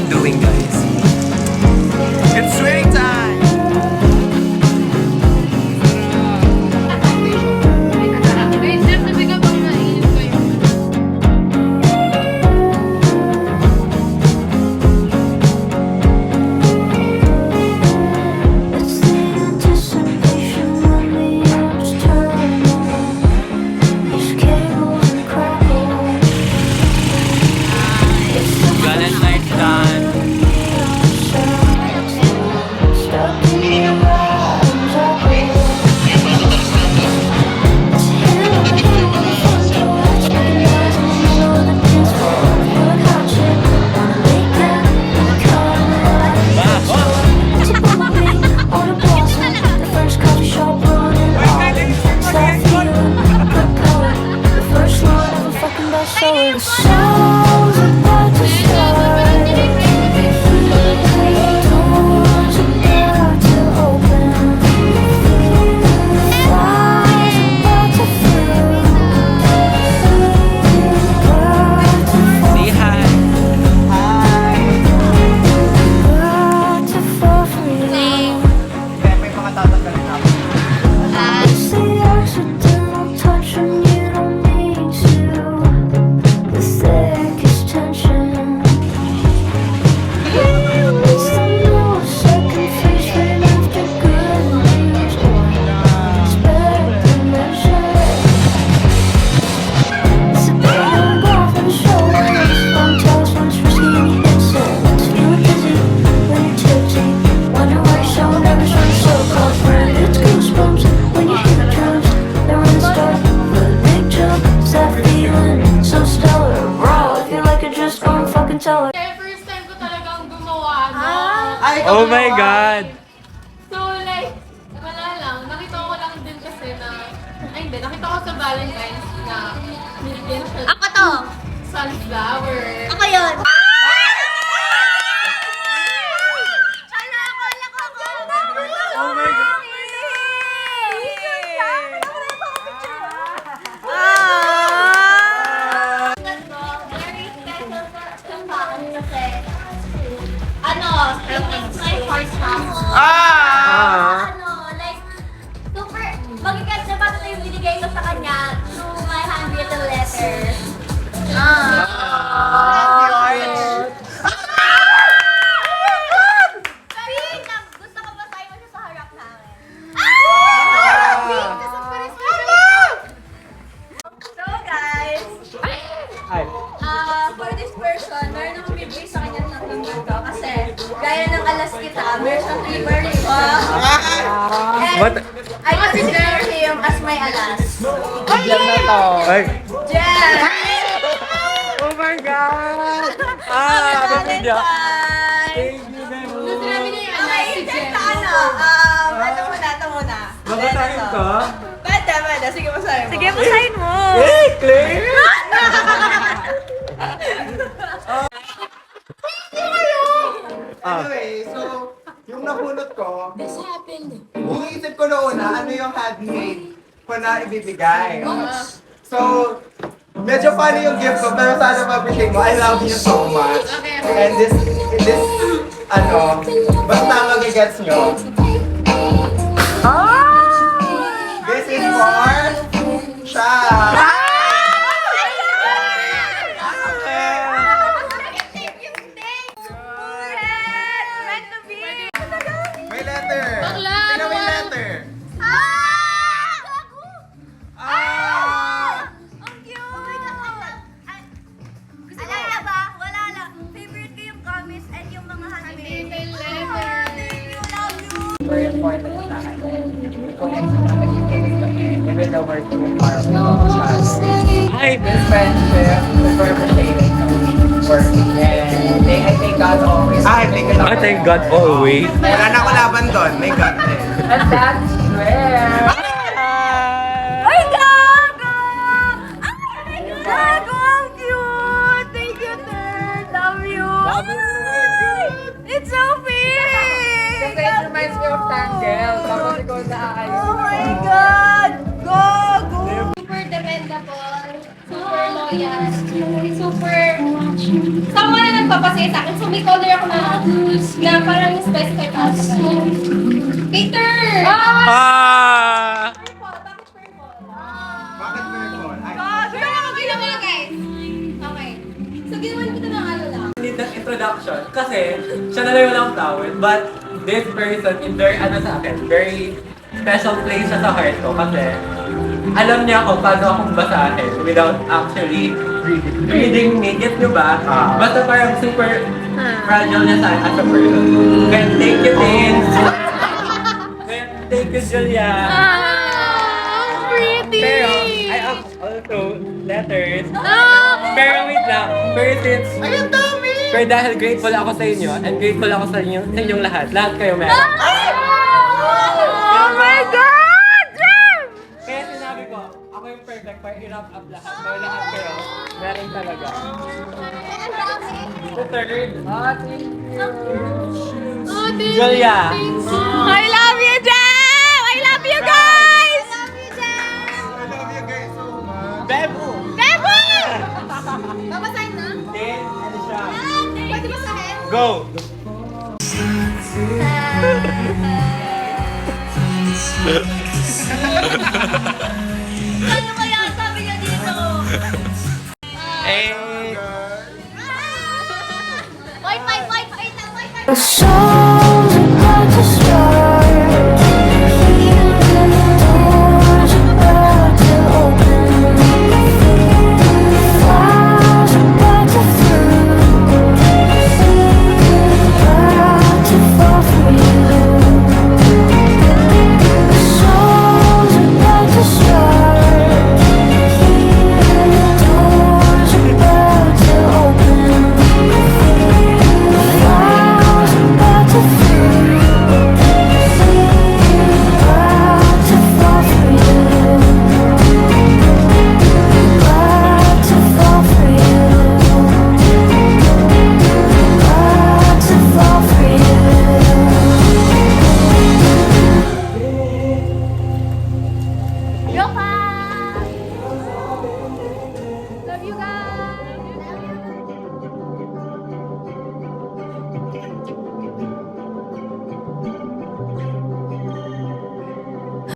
doing, guys? It's swimming time! Wait, Jeff, sabi ka bang mainit ko yun? Valentine's done. So the show's about to start. Doors about to open. Flies about to fill. About to fall. Say hi. About to fall for you. May mga tatanggalin ako. It's the accidental touch when you don't mean to. The thickest tension. It's the millisecond face right after good news. Expect the measure. It's a big old golf and shoulders. Long toes, one's for skinny insults. Feeling dizzy when you're tipsy. Wonder why your soul never runs so close. Friend, it's goosebumps when you hear the drums. They're in the start with a big jump. It's that feeling so stellar. Raw, I feel like I just gonna fucking tell her. Kaya first time ko talagang gumawa, no? Oh my God! So like, wala lang. Nakita ko lang din kasi na, ay hindi, nakita ko sa Valentine's na nilagyan siya Ako to! sunflower. Ako yun! Oh my God! Very special to Paan kasi ano, it's my first house. Ano, like, super, magigat na pato yung binigay ko sa kanya through my handwritten letter. Pink! Gusto ko basahin mo siya sa harap namin. So guys, for this person, meron akong bibigay sa kanya ng ganito kasi gaya ng alas kita, meron siyang flavor nito. And What? I consider him as my alas. Ay! Jen! Oh my God! Valentine's! Thank you, Gusto namin na yung Okay, alas si Jen Jen. sa ano? Ito muna. Babasahin ko? Pwede. Sige, masahin mo. Sige, masahin mo. Hey, Claire! Anyway, so, yung nabunot ko, bumisip ko noon na ano yung handmade ko na ibibigay. So, medyo funny yung gift ko, pero sana mapigay mo. I love you so much. And this, basta magigets nyo. This is for Sha. May letter. Bakla, Tingnan mo yung ano? letter. Ang cute! Alam na ba? Wala lang. Favorite ko yung gummies and yung mga handmade. Handmade letter. Thank you, love you! Very important sa akin. Connect sa pag-ibig even though we're too far away. Hi! This friendship is very appreciating working and I thank God always. I thank God always. Wala na ako laban doon, may God din. And that's where... Ay, gago! Ay, gago! Ang cute! Thank you, Third! Love you! It's so big! Kasi it reminds me of Tangle. Tapos ikaw na ayos. Oh my God! Gago! Super dependable. super loyal, super, someone na nagpapasaya sa akin. So may color ako na parang specify pa ako. Peter! Ah! Purple, bakit purple? Bakit purple? Ay, Pero ako ginawa guys. Okay. So ginawa ko ito ng ano lang. Need ng introduction kasi siya na lang walang flowers, but this person is very ano sa akin, very special place siya sa heart ko kasi alam niya kung paano akong basahin without actually reading me. Get nyo ba? Basta parang super fragile niya sa as a person. Kaya thank you, Tin. Kaya thank you, Julia. Pretty! Pero, I have also letters. Pero wait lang. Pero since... Ay, ang dami! Pero dahil grateful ako sa inyo, and grateful ako sa inyong lahat. Lahat kayo meron. Oh my God! Jem! Kaya sinabi ko, ako yung perfect para i-wrap up lahat. Pero lahat kayo, meron talaga. The third. Thank you. Oh, thank you. Julia. I love you, Jem! I love you guys! I love you guys so much. Bebo! Bebo! Babasahin na? Then, ano siya? Pwede basahin? Go! Ano kaya sabi niya dito? Eh, Wait lang, wait lang. The show's about to start. Doors about to open. Flowers about to bloom. About to fall for you. The show's about to start. Doors about to open. Flowers about to bloom. About to fall for you. About to fall for you. About to fall for you. Yoka! Love you guys!